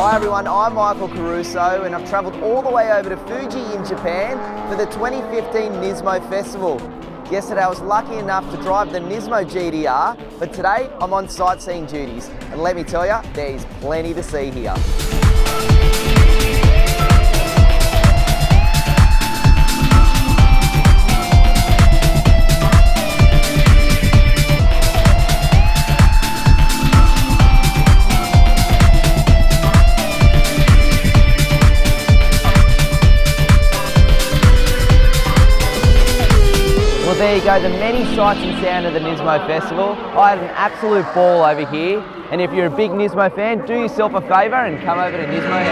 Hi everyone, I'm Michael Caruso and I've travelled all the way over to Fuji in Japan for the 2015 NISMO Festival. Yesterday I was lucky enough to drive the NISMO GDR, but today I'm on sightseeing duties. And let me tell you, there is plenty to see here. Well, there you go, the many sights and sound of the NISMO Festival. I had an absolute ball over here, and if you're a big NISMO fan, do yourself a favour and come over to NISMO.